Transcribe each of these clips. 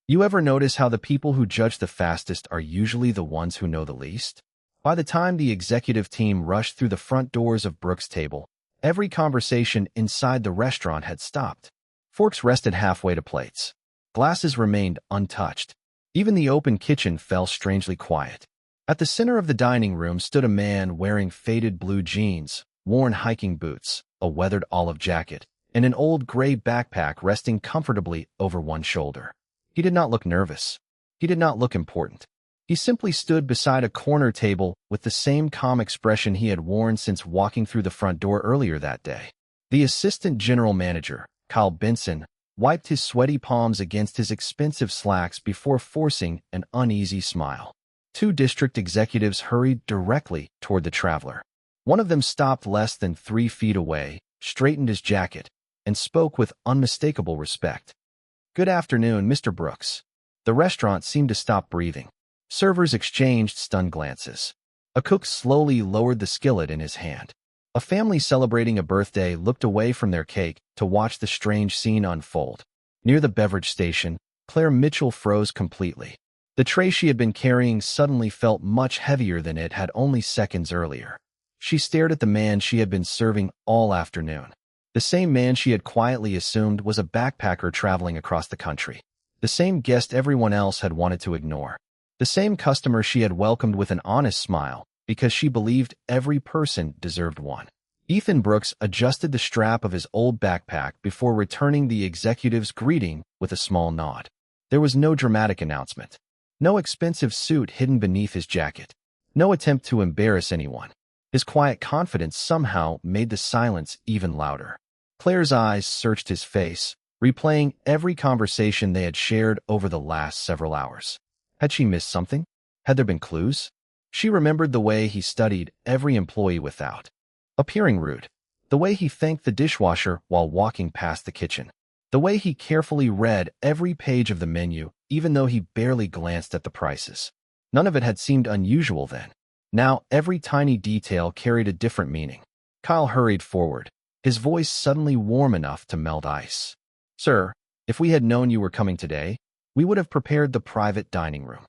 You ever notice how the people who judge the fastest are usually the ones who know the least? By the time the executive team rushed through the front doors of Brooks' table, every conversation inside the restaurant had stopped. Forks rested halfway to plates. Glasses remained untouched. Even the open kitchen fell strangely quiet. At the center of the dining room stood a man wearing faded blue jeans, worn hiking boots, a weathered olive jacket, and an old gray backpack resting comfortably over one shoulder. He did not look nervous. He did not look important. He simply stood beside a corner table with the same calm expression he had worn since walking through the front door earlier that day. The assistant general manager, Kyle Benson, wiped his sweaty palms against his expensive slacks before forcing an uneasy smile. Two district executives hurried directly toward the traveler. One of them stopped less than 3 feet away, straightened his jacket, and spoke with unmistakable respect. "Good afternoon, Mr. Brooks." The restaurant seemed to stop breathing. Servers exchanged stunned glances. A cook slowly lowered the skillet in his hand. A family celebrating a birthday looked away from their cake to watch the strange scene unfold. Near the beverage station, Claire Mitchell froze completely. The tray she had been carrying suddenly felt much heavier than it had only seconds earlier. She stared at the man she had been serving all afternoon. The same man she had quietly assumed was a backpacker traveling across the country. The same guest everyone else had wanted to ignore. The same customer she had welcomed with an honest smile because she believed every person deserved one. Ethan Brooks adjusted the strap of his old backpack before returning the executive's greeting with a small nod. There was no dramatic announcement. No expensive suit hidden beneath his jacket. No attempt to embarrass anyone. His quiet confidence somehow made the silence even louder. Claire's eyes searched his face, replaying every conversation they had shared over the last several hours. Had she missed something? Had there been clues? She remembered the way he studied every employee without appearing rude. The way he thanked the dishwasher while walking past the kitchen. The way he carefully read every page of the menu, even though he barely glanced at the prices. None of it had seemed unusual then. Now every tiny detail carried a different meaning. Kyle hurried forward, his voice suddenly warm enough to melt ice. "Sir, if we had known you were coming today, we would have prepared the private dining room."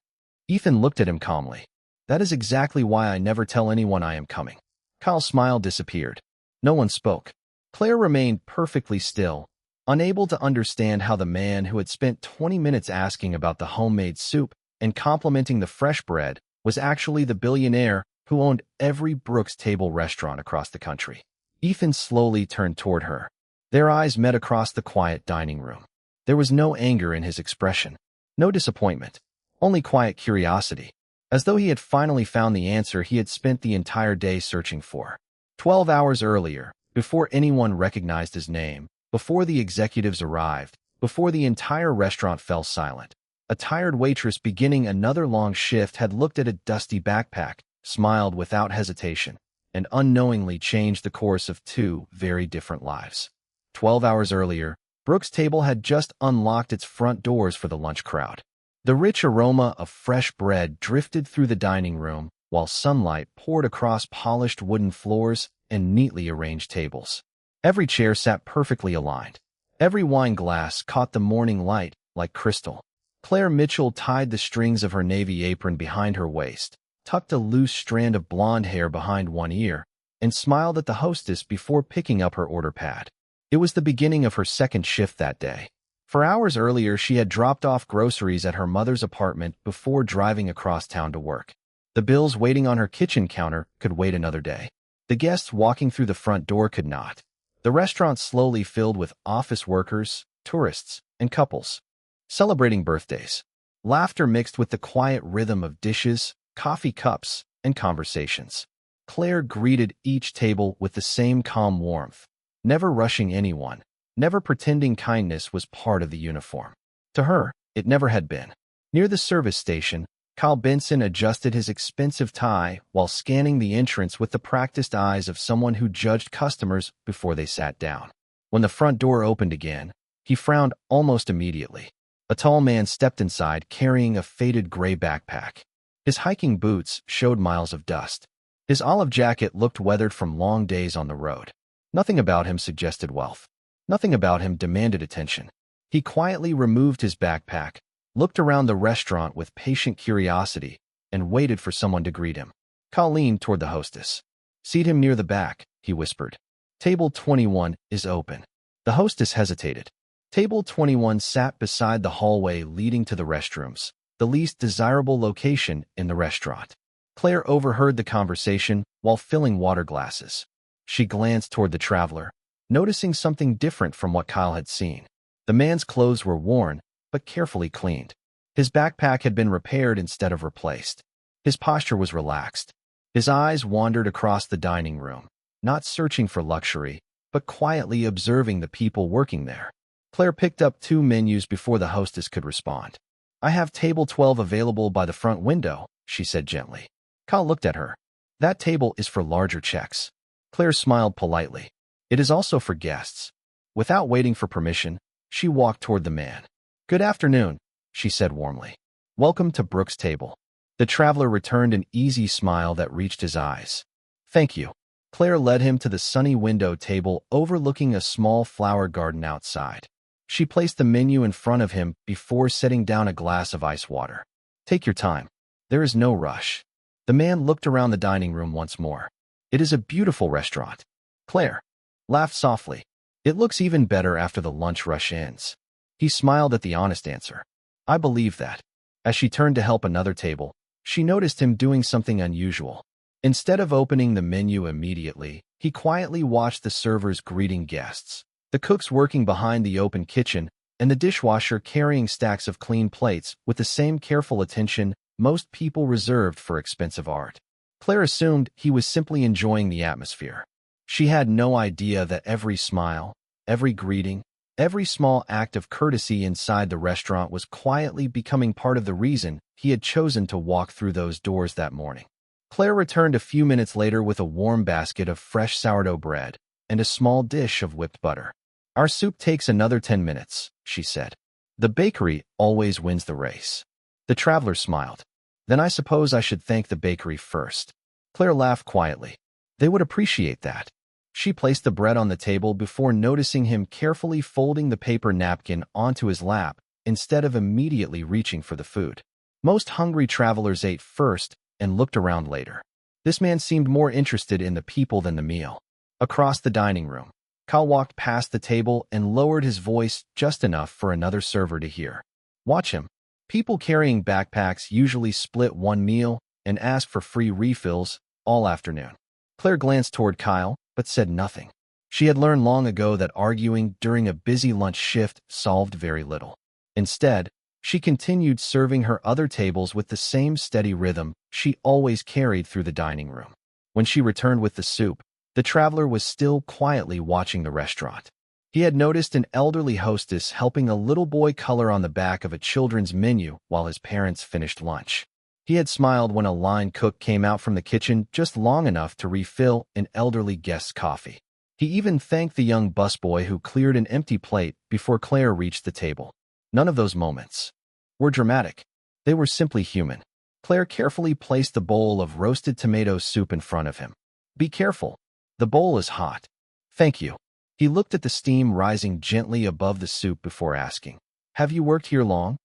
Ethan looked at him calmly. "That is exactly why I never tell anyone I am coming." Kyle's smile disappeared. No one spoke. Claire remained perfectly still, unable to understand how the man who had spent 20 minutes asking about the homemade soup and complimenting the fresh bread was actually the billionaire who owned every Brooks Table restaurant across the country. Ethan slowly turned toward her. Their eyes met across the quiet dining room. There was no anger in his expression, no disappointment, only quiet curiosity, as though he had finally found the answer he had spent the entire day searching for. 12 hours earlier, before anyone recognized his name, before the executives arrived, before the entire restaurant fell silent, a tired waitress beginning another long shift had looked at a dusty backpack, smiled without hesitation, and unknowingly changed the course of 2 very different lives. 12 hours earlier, Brooks' Table had just unlocked its front doors for the lunch crowd. The rich aroma of fresh bread drifted through the dining room, while sunlight poured across polished wooden floors and neatly arranged tables. Every chair sat perfectly aligned. Every wine glass caught the morning light like crystal. Claire Mitchell tied the strings of her navy apron behind her waist, tucked a loose strand of blonde hair behind one ear, and smiled at the hostess before picking up her order pad. It was the beginning of her second shift that day. For hours earlier, she had dropped off groceries at her mother's apartment before driving across town to work. The bills waiting on her kitchen counter could wait another day. The guests walking through the front door could not. The restaurant slowly filled with office workers, tourists, and couples, celebrating birthdays. Laughter mixed with the quiet rhythm of dishes, coffee cups, and conversations. Claire greeted each table with the same calm warmth, never rushing anyone, never pretending kindness was part of the uniform. To her, it never had been. Near the service station, Kyle Benson adjusted his expensive tie while scanning the entrance with the practiced eyes of someone who judged customers before they sat down. When the front door opened again, he frowned almost immediately. A tall man stepped inside carrying a faded gray backpack. His hiking boots showed miles of dust. His olive jacket looked weathered from long days on the road. Nothing about him suggested wealth. Nothing about him demanded attention. He quietly removed his backpack, looked around the restaurant with patient curiosity, and waited for someone to greet him. Kyle leaned toward the hostess. "Seat him near the back," he whispered. "Table 21 is open." The hostess hesitated. Table 21 sat beside the hallway leading to the restrooms, the least desirable location in the restaurant. Claire overheard the conversation while filling water glasses. She glanced toward the traveler, noticing something different from what Kyle had seen. The man's clothes were worn, but carefully cleaned. His backpack had been repaired instead of replaced. His posture was relaxed. His eyes wandered across the dining room, not searching for luxury, but quietly observing the people working there. Claire picked up 2 menus before the hostess could respond. "I have table 12 available by the front window," she said gently. Kyle looked at her. "That table is for larger checks." Claire smiled politely. "It is also for guests." Without waiting for permission, she walked toward the man. "Good afternoon," she said warmly. "Welcome to Brooks' table." The traveler returned an easy smile that reached his eyes. "Thank you." Claire led him to the sunny window table overlooking a small flower garden outside. She placed the menu in front of him before setting down a glass of ice water. "Take your time. There is no rush." The man looked around the dining room once more. "It is a beautiful restaurant." Claire laughed softly. "It looks even better after the lunch rush ends." He smiled at the honest answer. "I believe that." As she turned to help another table, she noticed him doing something unusual. Instead of opening the menu immediately, he quietly watched the servers greeting guests, the cooks working behind the open kitchen, and the dishwasher carrying stacks of clean plates with the same careful attention most people reserved for expensive art. Claire assumed he was simply enjoying the atmosphere. She had no idea that every smile, every greeting, every small act of courtesy inside the restaurant was quietly becoming part of the reason he had chosen to walk through those doors that morning. Claire returned a few minutes later with a warm basket of fresh sourdough bread and a small dish of whipped butter. "Our soup takes another 10 minutes, she said. "The bakery always wins the race." The traveler smiled. "Then I suppose I should thank the bakery first." Claire laughed quietly. "They would appreciate that." She placed the bread on the table before noticing him carefully folding the paper napkin onto his lap instead of immediately reaching for the food. Most hungry travelers ate first and looked around later. This man seemed more interested in the people than the meal. Across the dining room, Kyle walked past the table and lowered his voice just enough for another server to hear. "Watch him. People carrying backpacks usually split one meal and ask for free refills all afternoon." Claire glanced toward Kyle, but said nothing. She had learned long ago that arguing during a busy lunch shift solved very little. Instead, she continued serving her other tables with the same steady rhythm she always carried through the dining room. When she returned with the soup, the traveler was still quietly watching the restaurant. He had noticed an elderly hostess helping a little boy color on the back of a children's menu while his parents finished lunch. He had smiled when a line cook came out from the kitchen just long enough to refill an elderly guest's coffee. He even thanked the young busboy who cleared an empty plate before Claire reached the table. None of those moments were dramatic. They were simply human. Claire carefully placed the bowl of roasted tomato soup in front of him. "Be careful. The bowl is hot." "Thank you." He looked at the steam rising gently above the soup before asking, "Have you worked here long?"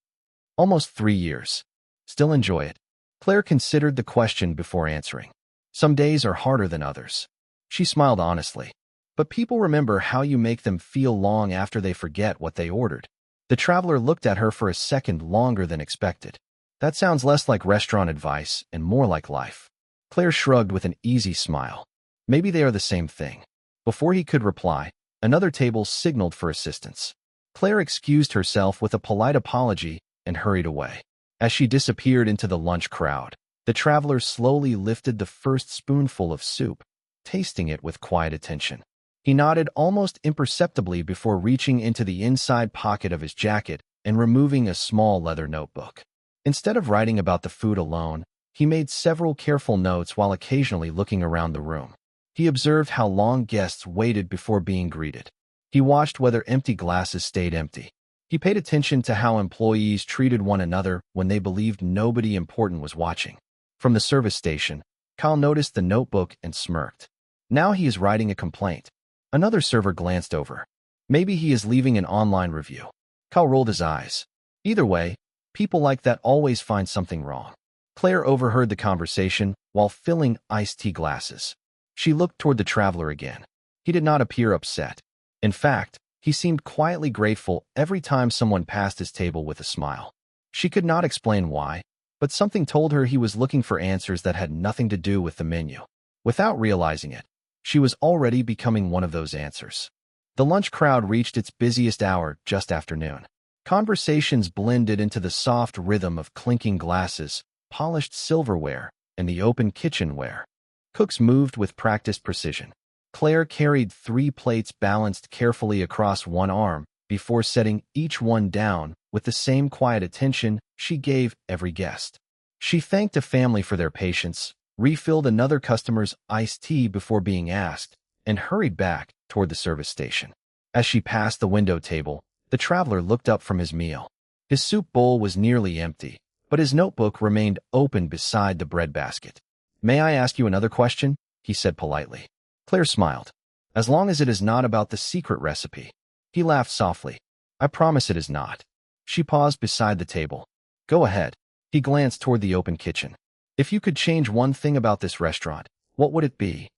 "Almost 3 years. Still enjoy it." Claire considered the question before answering. "Some days are harder than others." She smiled honestly. "But people remember how you make them feel long after they forget what they ordered." The traveler looked at her for a second longer than expected. "That sounds less like restaurant advice and more like life." Claire shrugged with an easy smile. "Maybe they are the same thing." Before he could reply, another table signaled for assistance. Claire excused herself with a polite apology and hurried away. As she disappeared into the lunch crowd, the traveler slowly lifted the first spoonful of soup, tasting it with quiet attention. He nodded almost imperceptibly before reaching into the inside pocket of his jacket and removing a small leather notebook. Instead of writing about the food alone, he made several careful notes while occasionally looking around the room. He observed how long guests waited before being greeted. He watched whether empty glasses stayed empty. He paid attention to how employees treated one another when they believed nobody important was watching. From the service station, Kyle noticed the notebook and smirked. Now he is writing a complaint. Another server glanced over. Maybe he is leaving an online review. Kyle rolled his eyes. Either way, People like that always find something wrong. Claire overheard the conversation while filling iced tea glasses. She looked toward the traveler again. He did not appear upset. In fact, he seemed quietly grateful every time someone passed his table with a smile. She could not explain why, but something told her he was looking for answers that had nothing to do with the menu. Without realizing it, she was already becoming one of those answers. The lunch crowd reached its busiest hour just after noon. Conversations blended into the soft rhythm of clinking glasses, polished silverware, and the open kitchenware. Cooks moved with practiced precision. Claire carried 3 plates balanced carefully across one arm before setting each one down with the same quiet attention she gave every guest. She thanked a family for their patience, refilled another customer's iced tea before being asked, and hurried back toward the service station. As she passed the window table, the traveler looked up from his meal. His soup bowl was nearly empty, but his notebook remained open beside the breadbasket. "May I ask you another question?" he said politely. Claire smiled. "As long as it is not about the secret recipe." He laughed softly. "I promise it is not." She paused beside the table. "Go ahead." He glanced toward the open kitchen. "If you could change one thing about this restaurant, what would it be?"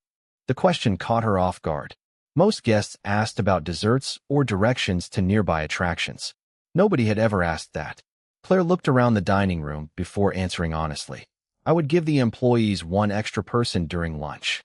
The question caught her off guard. Most guests asked about desserts or directions to nearby attractions. Nobody had ever asked that. Claire looked around the dining room before answering honestly. "I would give the employees 1 extra person during lunch."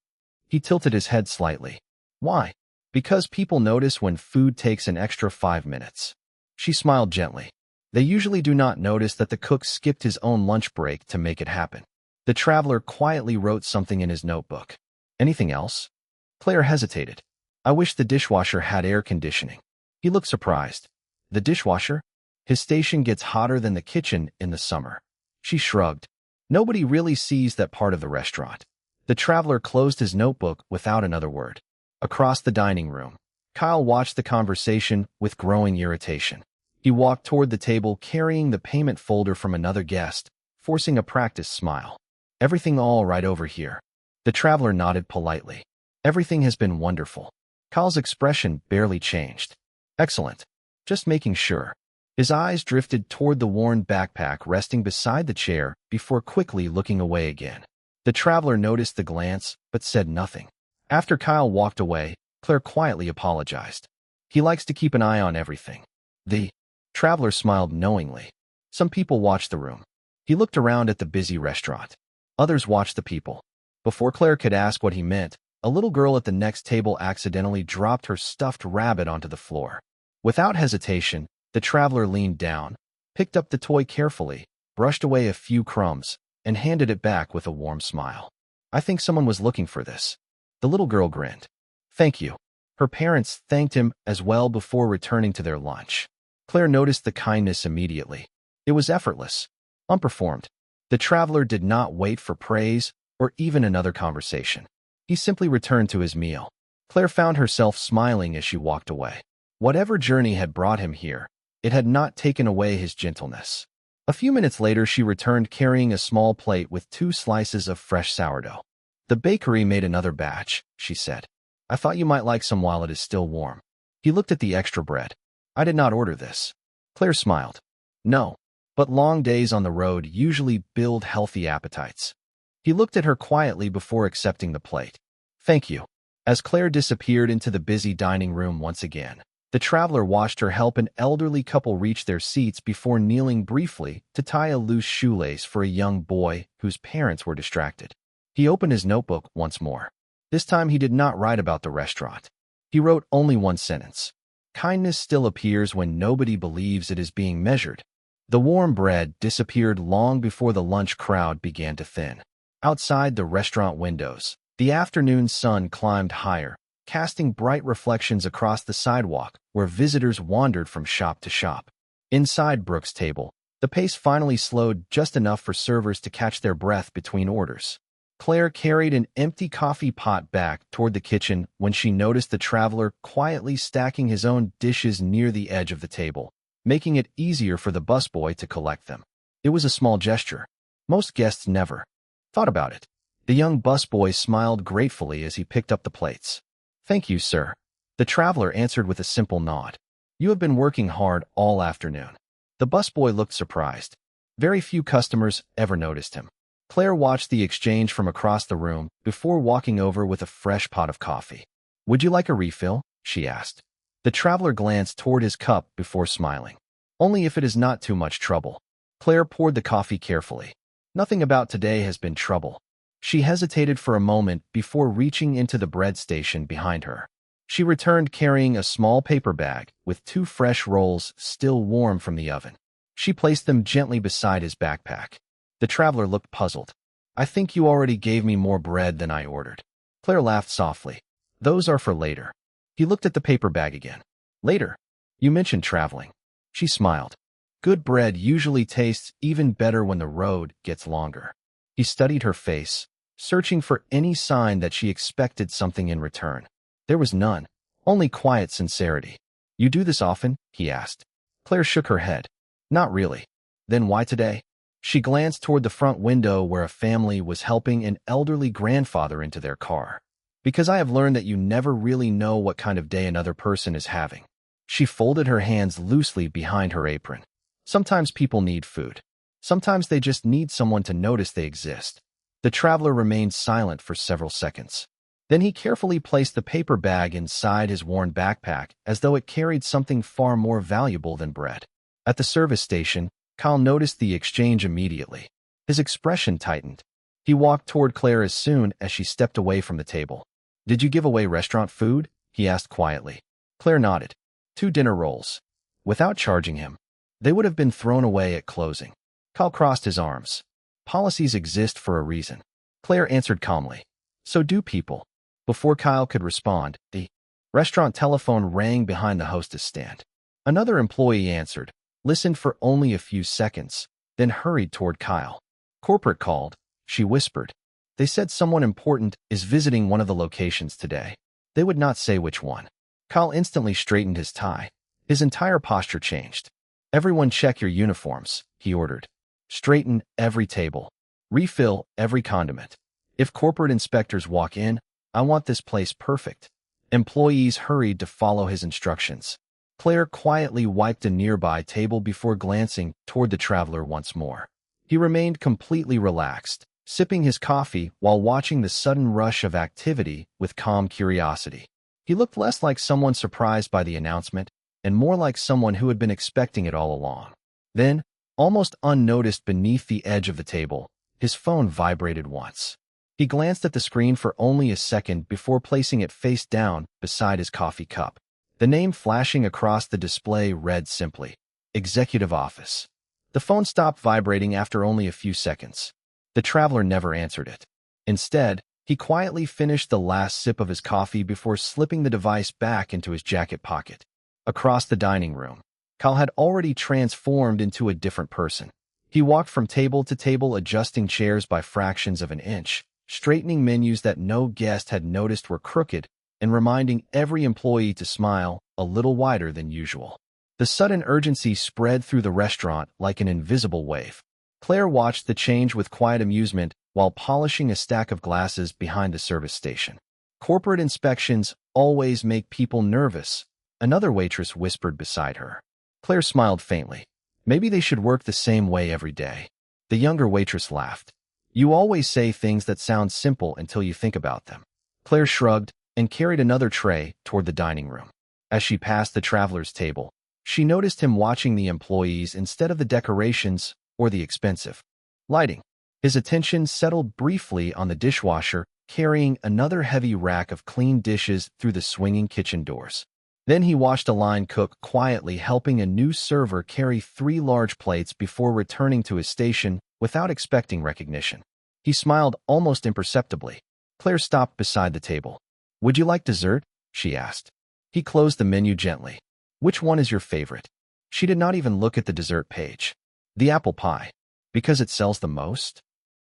He tilted his head slightly. "Why?" "Because people notice when food takes an extra 5 minutes. She smiled gently. "They usually do not notice that the cook skipped his own lunch break to make it happen." The traveler quietly wrote something in his notebook. "Anything else?" Claire hesitated. "I wish the dishwasher had air conditioning." He looked surprised. "The dishwasher? His station gets hotter than the kitchen in the summer." She shrugged. "Nobody really sees that part of the restaurant." The traveler closed his notebook without another word. Across the dining room, Kyle watched the conversation with growing irritation. He walked toward the table carrying the payment folder from another guest, forcing a practiced smile. "Everything all right over here?" The traveler nodded politely. "Everything has been wonderful." Kyle's expression barely changed. "Excellent. Just making sure." His eyes drifted toward the worn backpack resting beside the chair before quickly looking away again. The traveler noticed the glance, but said nothing. After Kyle walked away, Claire quietly apologized. "He likes to keep an eye on everything." The traveler smiled knowingly. Some people watched the room. He looked around at the busy restaurant. Others watched the people. Before Claire could ask what he meant, a little girl at the next table accidentally dropped her stuffed rabbit onto the floor. Without hesitation, the traveler leaned down, picked up the toy carefully, brushed away a few crumbs, and handed it back with a warm smile. "I think someone was looking for this." The little girl grinned. "Thank you." Her parents thanked him as well before returning to their lunch. Claire noticed the kindness immediately. It was effortless, unperformed. The traveler did not wait for praise or even another conversation. He simply returned to his meal. Claire found herself smiling as she walked away. Whatever journey had brought him here, it had not taken away his gentleness. A few minutes later, she returned carrying a small plate with 2 slices of fresh sourdough. "The bakery made another batch," she said. "I thought you might like some while it is still warm." He looked at the extra bread. "I did not order this." Claire smiled. "No, but long days on the road usually build healthy appetites." He looked at her quietly before accepting the plate. "Thank you." As Claire disappeared into the busy dining room once again, the traveler watched her help an elderly couple reach their seats before kneeling briefly to tie a loose shoelace for a young boy whose parents were distracted. He opened his notebook once more. This time he did not write about the restaurant. He wrote only one sentence. "Kindness still appears when nobody believes it is being measured." The warm bread disappeared long before the lunch crowd began to thin. Outside the restaurant windows, the afternoon sun climbed higher, casting bright reflections across the sidewalk where visitors wandered from shop to shop. Inside Brooke's table, the pace finally slowed just enough for servers to catch their breath between orders. Claire carried an empty coffee pot back toward the kitchen when she noticed the traveler quietly stacking his own dishes near the edge of the table, making it easier for the busboy to collect them. It was a small gesture. Most guests never thought about it. The young busboy smiled gratefully as he picked up the plates. "Thank you, sir." The traveler answered with a simple nod. "You have been working hard all afternoon." The busboy looked surprised. Very few customers ever noticed him. Claire watched the exchange from across the room before walking over with a fresh pot of coffee. "Would you like a refill?" she asked. The traveler glanced toward his cup before smiling. "Only if it is not too much trouble." Claire poured the coffee carefully. Nothing about today has been trouble. She hesitated for a moment before reaching into the bread station behind her. She returned carrying a small paper bag with 2 fresh rolls still warm from the oven. She placed them gently beside his backpack. The traveler looked puzzled. "I think you already gave me more bread than I ordered." Claire laughed softly. "Those are for later." He looked at the paper bag again. "Later? You mentioned traveling." She smiled. "Good bread usually tastes even better when the road gets longer." He studied her face, searching for any sign that she expected something in return. There was none, only quiet sincerity. "You do this often?" he asked. Claire shook her head. "Not really." "Then why today?" She glanced toward the front window where a family was helping an elderly grandfather into their car. "Because I have learned that you never really know what kind of day another person is having." She folded her hands loosely behind her apron. "Sometimes people need food. Sometimes they just need someone to notice they exist." The traveler remained silent for several seconds. Then he carefully placed the paper bag inside his worn backpack as though it carried something far more valuable than bread. At the service station, Kyle noticed the exchange immediately. His expression tightened. He walked toward Claire as soon as she stepped away from the table. "Did you give away restaurant food?" he asked quietly. Claire nodded. 2 dinner rolls. Without charging him. They would have been thrown away at closing. Kyle crossed his arms. "Policies exist for a reason." Claire answered calmly. "So do people." Before Kyle could respond, the restaurant telephone rang behind the hostess stand. Another employee answered, listened for only a few seconds, then hurried toward Kyle. "Corporate called," she whispered. "They said someone important is visiting one of the locations today. They would not say which one." Kyle instantly straightened his tie. His entire posture changed. "Everyone check your uniforms," he ordered. "Straighten every table. Refill every condiment. If corporate inspectors walk in, I want this place perfect." Employees hurried to follow his instructions. Claire quietly wiped a nearby table before glancing toward the traveler once more. He remained completely relaxed, sipping his coffee while watching the sudden rush of activity with calm curiosity. He looked less like someone surprised by the announcement and more like someone who had been expecting it all along. Then, almost unnoticed beneath the edge of the table, his phone vibrated once. He glanced at the screen for only a second before placing it face down beside his coffee cup. The name flashing across the display read simply, "Executive Office." The phone stopped vibrating after only a few seconds. The traveler never answered it. Instead, he quietly finished the last sip of his coffee before slipping the device back into his jacket pocket. Across the dining room, Kyle had already transformed into a different person. He walked from table to table, adjusting chairs by fractions of an inch, straightening menus that no guest had noticed were crooked, and reminding every employee to smile a little wider than usual. The sudden urgency spread through the restaurant like an invisible wave. Claire watched the change with quiet amusement while polishing a stack of glasses behind the service station. "Corporate inspections always make people nervous," another waitress whispered beside her. Claire smiled faintly. "Maybe they should work the same way every day." The younger waitress laughed. "You always say things that sound simple until you think about them." Claire shrugged and carried another tray toward the dining room. As she passed the traveler's table, she noticed him watching the employees instead of the decorations or the expensive lighting. His attention settled briefly on the dishwasher, carrying another heavy rack of clean dishes through the swinging kitchen doors. Then he watched a line cook quietly helping a new server carry 3 large plates before returning to his station without expecting recognition. He smiled almost imperceptibly. Claire stopped beside the table. "Would you like dessert?" she asked. He closed the menu gently. "Which one is your favorite?" She did not even look at the dessert page. "The apple pie." "Because it sells the most?"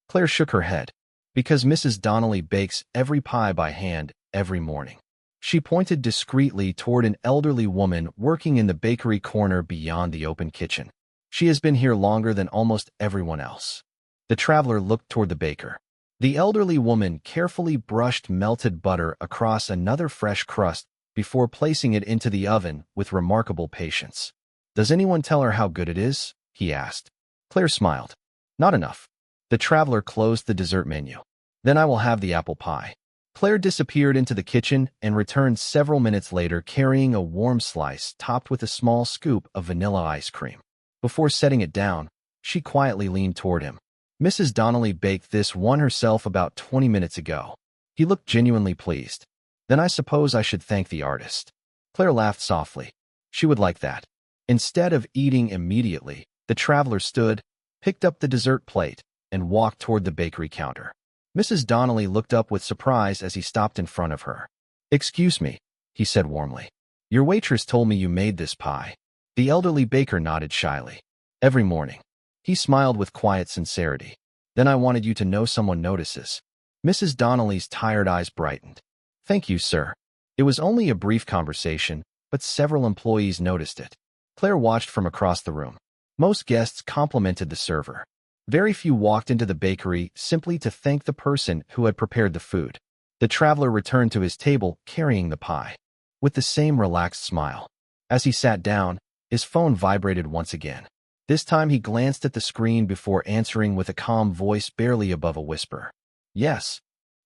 Claire shook her head. "Because Mrs. Donnelly bakes every pie by hand every morning." She pointed discreetly toward an elderly woman working in the bakery corner beyond the open kitchen. "She has been here longer than almost everyone else." The traveler looked toward the baker. The elderly woman carefully brushed melted butter across another fresh crust before placing it into the oven with remarkable patience. Does anyone tell her how good it is? He asked. Claire smiled. Not enough. The traveler closed the dessert menu. Then I will have the apple pie. Claire disappeared into the kitchen and returned several minutes later carrying a warm slice topped with a small scoop of vanilla ice cream. Before setting it down, she quietly leaned toward him. Mrs. Donnelly baked this one herself about 20 minutes ago. He looked genuinely pleased. Then I suppose I should thank the artist. Claire laughed softly. She would like that. Instead of eating immediately, the traveler stood, picked up the dessert plate, and walked toward the bakery counter. Mrs. Donnelly looked up with surprise as he stopped in front of her. Excuse me, he said warmly. Your waitress told me you made this pie. The elderly baker nodded shyly. Every morning. He smiled with quiet sincerity. Then I wanted you to know someone notices. Mrs. Donnelly's tired eyes brightened. Thank you, sir. It was only a brief conversation, but several employees noticed it. Claire watched from across the room. Most guests complimented the server. Very few walked into the bakery simply to thank the person who had prepared the food. The traveler returned to his table carrying the pie, with the same relaxed smile. As he sat down, his phone vibrated once again. This time he glanced at the screen before answering with a calm voice barely above a whisper. Yes.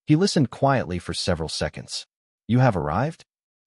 He listened quietly for several seconds. You have arrived?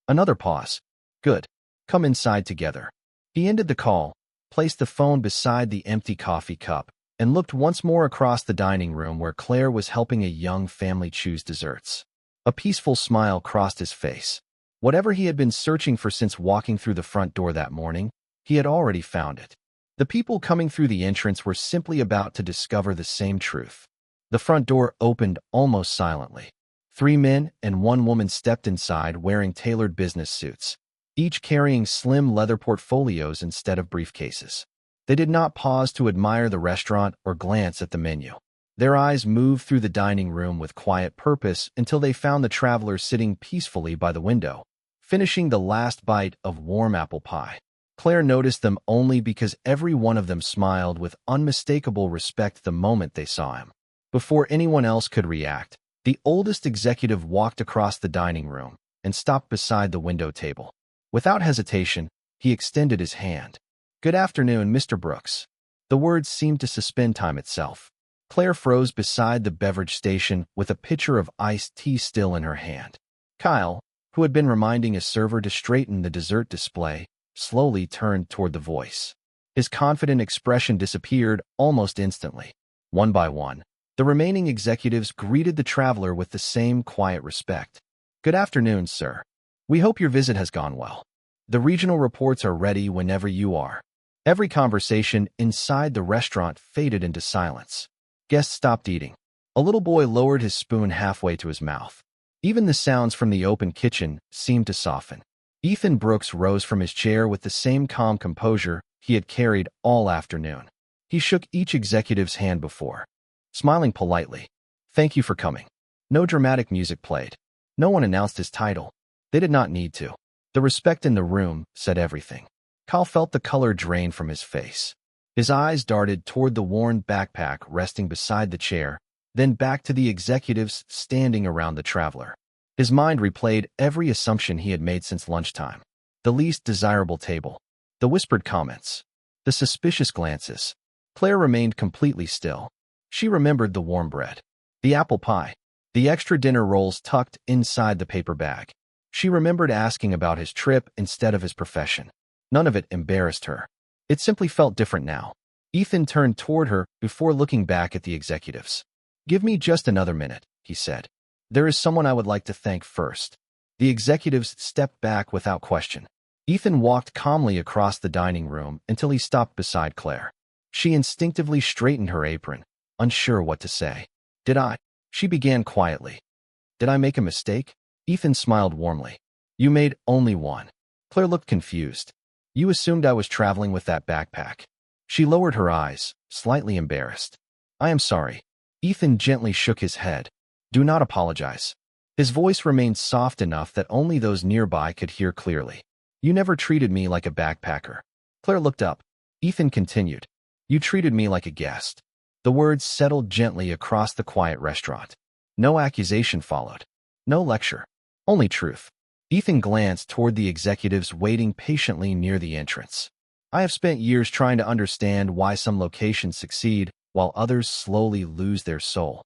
Another pause. Good. Come inside together. He ended the call, placed the phone beside the empty coffee cup, and looked once more across the dining room where Claire was helping a young family choose desserts. A peaceful smile crossed his face. Whatever he had been searching for since walking through the front door that morning, he had already found it. The people coming through the entrance were simply about to discover the same truth. The front door opened almost silently. 3 men and 1 woman stepped inside wearing tailored business suits, each carrying slim leather portfolios instead of briefcases. They did not pause to admire the restaurant or glance at the menu. Their eyes moved through the dining room with quiet purpose until they found the traveler sitting peacefully by the window, finishing the last bite of warm apple pie. Claire noticed them only because every one of them smiled with unmistakable respect the moment they saw him. Before anyone else could react, the oldest executive walked across the dining room and stopped beside the window table. Without hesitation, he extended his hand. Good afternoon, Mr. Brooks. The words seemed to suspend time itself. Claire froze beside the beverage station with a pitcher of iced tea still in her hand. Kyle, who had been reminding a server to straighten the dessert display, slowly turned toward the voice. His confident expression disappeared almost instantly. One by one, the remaining executives greeted the traveler with the same quiet respect. Good afternoon, sir. We hope your visit has gone well. The regional reports are ready whenever you are. Every conversation inside the restaurant faded into silence. Guests stopped eating. A little boy lowered his spoon halfway to his mouth. Even the sounds from the open kitchen seemed to soften. Ethan Brooks rose from his chair with the same calm composure he had carried all afternoon. He shook each executive's hand before, smiling politely. Thank you for coming. No dramatic music played. No one announced his title. They did not need to. The respect in the room said everything. Kyle felt the color drain from his face. His eyes darted toward the worn backpack resting beside the chair, then back to the executives standing around the traveler. His mind replayed every assumption he had made since lunchtime. The least desirable table. The whispered comments. The suspicious glances. Claire remained completely still. She remembered the warm bread. The apple pie. The extra dinner rolls tucked inside the paper bag. She remembered asking about his trip instead of his profession. None of it embarrassed her. It simply felt different now. Ethan turned toward her before looking back at the executives. Give me just another minute, he said. There is someone I would like to thank first. The executives stepped back without question. Ethan walked calmly across the dining room until he stopped beside Claire. She instinctively straightened her apron, unsure what to say. She began quietly. Did I make a mistake? Ethan smiled warmly. You made only one. Claire looked confused. You assumed I was traveling with that backpack. She lowered her eyes, slightly embarrassed. I am sorry. Ethan gently shook his head. Do not apologize. His voice remained soft enough that only those nearby could hear clearly. You never treated me like a backpacker. Claire looked up. Ethan continued. You treated me like a guest. The words settled gently across the quiet restaurant. No accusation followed. No lecture. Only truth. Ethan glanced toward the executives waiting patiently near the entrance. I have spent years trying to understand why some locations succeed while others slowly lose their soul.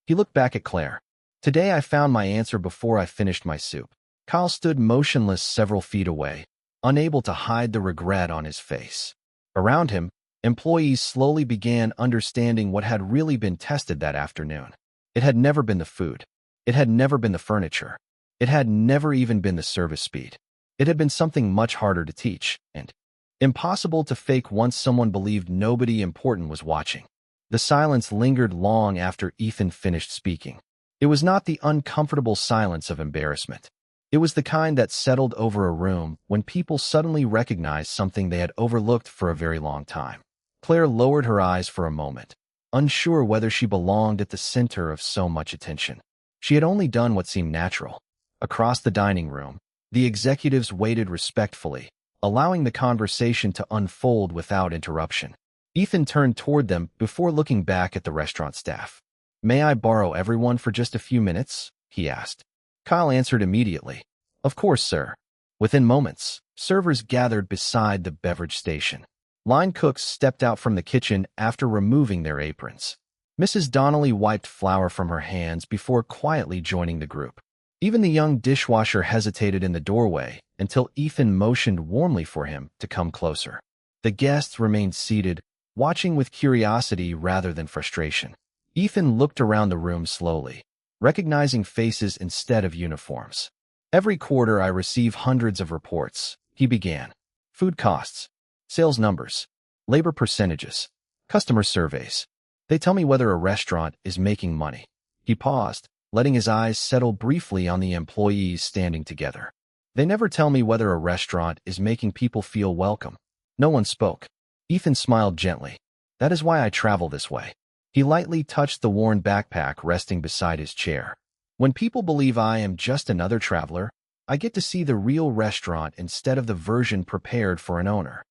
He looked back at Claire. Today I found my answer before I finished my soup. Kyle stood motionless several feet away, unable to hide the regret on his face. Around him, employees slowly began understanding what had really been tested that afternoon. It had never been the food. It had never been the furniture. It had never even been the service speed. It had been something much harder to teach and impossible to fake once someone believed nobody important was watching. The silence lingered long after Ethan finished speaking. It was not the uncomfortable silence of embarrassment. It was the kind that settled over a room when people suddenly recognized something they had overlooked for a very long time. Claire lowered her eyes for a moment, unsure whether she belonged at the center of so much attention. She had only done what seemed natural. Across the dining room, the executives waited respectfully, allowing the conversation to unfold without interruption. Ethan turned toward them before looking back at the restaurant staff. "May I borrow everyone for just a few minutes?" he asked. Kyle answered immediately. "Of course, sir." Within moments, servers gathered beside the beverage station. Line cooks stepped out from the kitchen after removing their aprons. Mrs. Donnelly wiped flour from her hands before quietly joining the group. Even the young dishwasher hesitated in the doorway until Ethan motioned warmly for him to come closer. The guests remained seated, watching with curiosity rather than frustration. Ethan looked around the room slowly, recognizing faces instead of uniforms. "Every quarter I receive hundreds of reports," he began. "Food costs, sales numbers, labor percentages, customer surveys. They tell me whether a restaurant is making money." He paused, letting his eyes settle briefly on the employees standing together. "They never tell me whether a restaurant is making people feel welcome." No one spoke. Ethan smiled gently. "That is why I travel this way." He lightly touched the worn backpack resting beside his chair. "When people believe I am just another traveler, I get to see the real restaurant instead of the version prepared for an owner."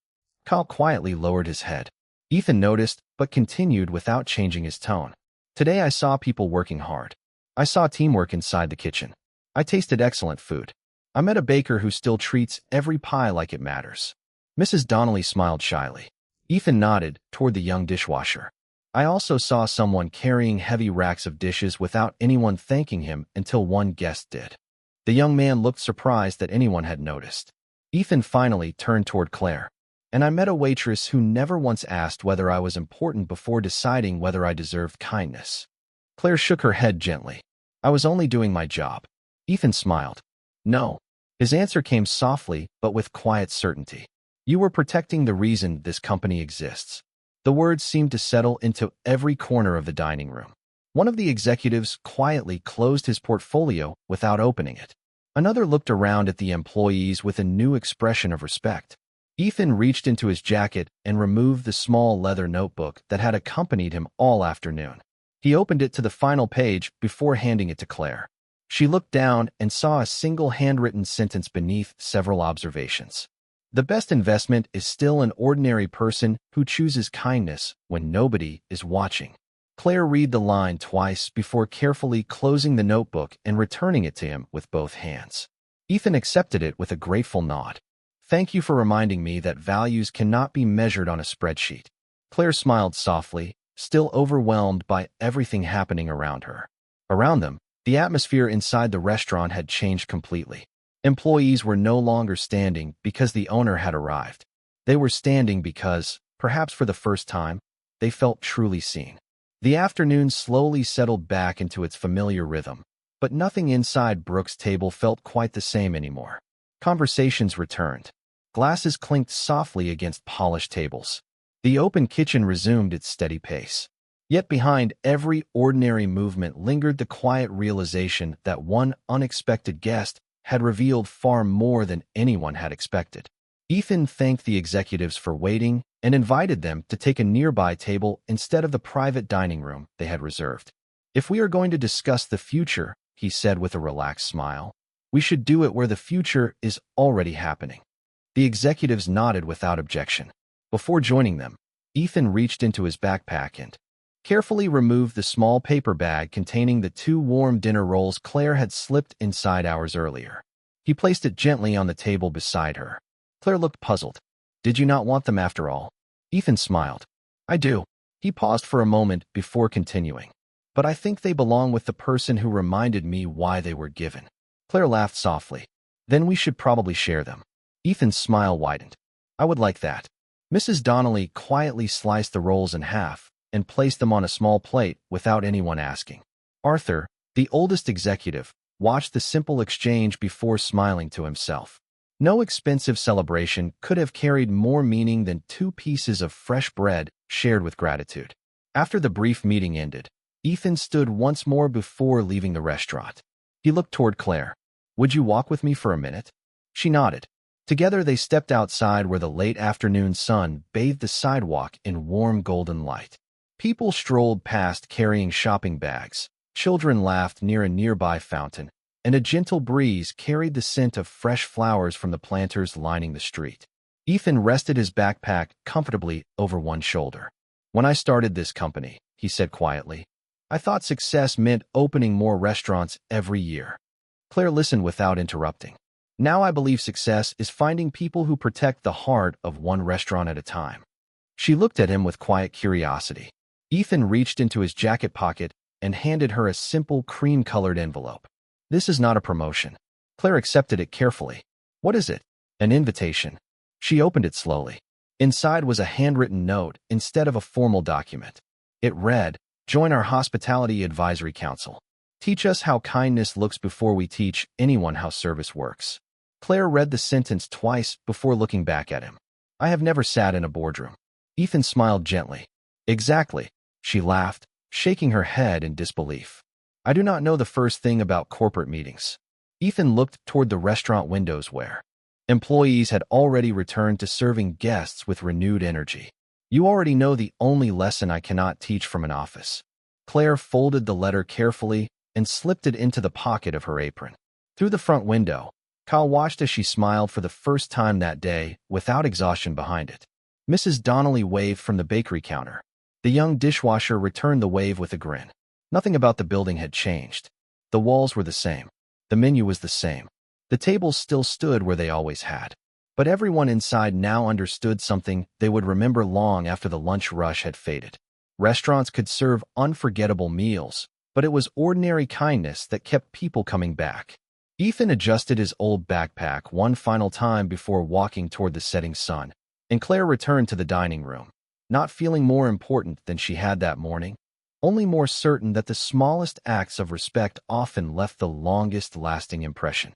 Kyle quietly lowered his head. Ethan noticed, but continued without changing his tone. "Today I saw people working hard. I saw teamwork inside the kitchen. I tasted excellent food. I met a baker who still treats every pie like it matters." Mrs. Donnelly smiled shyly. Ethan nodded toward the young dishwasher. "I also saw someone carrying heavy racks of dishes without anyone thanking him until one guest did." The young man looked surprised that anyone had noticed. Ethan finally turned toward Claire. "And I met a waitress who never once asked whether I was important before deciding whether I deserved kindness." Claire shook her head gently. "I was only doing my job." Ethan smiled. "No." His answer came softly but with quiet certainty. "You were protecting the reason this company exists." The words seemed to settle into every corner of the dining room. One of the executives quietly closed his portfolio without opening it. Another looked around at the employees with a new expression of respect. Ethan reached into his jacket and removed the small leather notebook that had accompanied him all afternoon. He opened it to the final page before handing it to Claire. She looked down and saw a single handwritten sentence beneath several observations. "The best investment is still an ordinary person who chooses kindness when nobody is watching." Claire read the line twice before carefully closing the notebook and returning it to him with both hands. Ethan accepted it with a grateful nod. "Thank you for reminding me that values cannot be measured on a spreadsheet." Claire smiled softly, still overwhelmed by everything happening around her. Around them, the atmosphere inside the restaurant had changed completely. Employees were no longer standing because the owner had arrived. They were standing because, perhaps for the first time, they felt truly seen. The afternoon slowly settled back into its familiar rhythm, but nothing inside Brooke's table felt quite the same anymore. Conversations returned. Glasses clinked softly against polished tables. The open kitchen resumed its steady pace. Yet behind every ordinary movement lingered the quiet realization that one unexpected guest had revealed far more than anyone had expected. Ethan thanked the executives for waiting and invited them to take a nearby table instead of the private dining room they had reserved. "If we are going to discuss the future," he said with a relaxed smile, "we should do it where the future is already happening." The executives nodded without objection. Before joining them, Ethan reached into his backpack and carefully removed the small paper bag containing the 2 warm dinner rolls Claire had slipped inside hours earlier. He placed it gently on the table beside her. Claire looked puzzled. Did you not want them after all? Ethan smiled. I do. He paused for a moment before continuing. But I think they belong with the person who reminded me why they were given. Claire laughed softly. Then we should probably share them. Ethan's smile widened. I would like that. Mrs. Donnelly quietly sliced the rolls in half and placed them on a small plate without anyone asking. Arthur, the oldest executive, watched the simple exchange before smiling to himself. No expensive celebration could have carried more meaning than 2 pieces of fresh bread shared with gratitude. After the brief meeting ended, Ethan stood once more before leaving the restaurant. He looked toward Claire. Would you walk with me for a minute? She nodded. Together they stepped outside where the late afternoon sun bathed the sidewalk in warm golden light. People strolled past carrying shopping bags. Children laughed near a nearby fountain, and a gentle breeze carried the scent of fresh flowers from the planters lining the street. Ethan rested his backpack comfortably over one shoulder. When I started this company, he said quietly, I thought success meant opening more restaurants every year. Claire listened without interrupting. Now I believe success is finding people who protect the heart of one restaurant at a time. She looked at him with quiet curiosity. Ethan reached into his jacket pocket and handed her a simple cream-colored envelope. This is not a promotion. Claire accepted it carefully. What is it? An invitation. She opened it slowly. Inside was a handwritten note instead of a formal document. It read, Join our Hospitality Advisory Council. Teach us how kindness looks before we teach anyone how service works. Claire read the sentence twice before looking back at him. I have never sat in a boardroom. Ethan smiled gently. Exactly, she laughed, shaking her head in disbelief. I do not know the first thing about corporate meetings. Ethan looked toward the restaurant windows where employees had already returned to serving guests with renewed energy. You already know the only lesson I cannot teach from an office. Claire folded the letter carefully and slipped it into the pocket of her apron. Through the front window, Kyle watched as she smiled for the first time that day without exhaustion behind it. Mrs. Donnelly waved from the bakery counter. The young dishwasher returned the wave with a grin. Nothing about the building had changed. The walls were the same. The menu was the same. The tables still stood where they always had. But everyone inside now understood something they would remember long after the lunch rush had faded. Restaurants could serve unforgettable meals, but it was ordinary kindness that kept people coming back. Ethan adjusted his old backpack one final time before walking toward the setting sun, and Claire returned to the dining room, not feeling more important than she had that morning, only more certain that the smallest acts of respect often left the longest-lasting impression.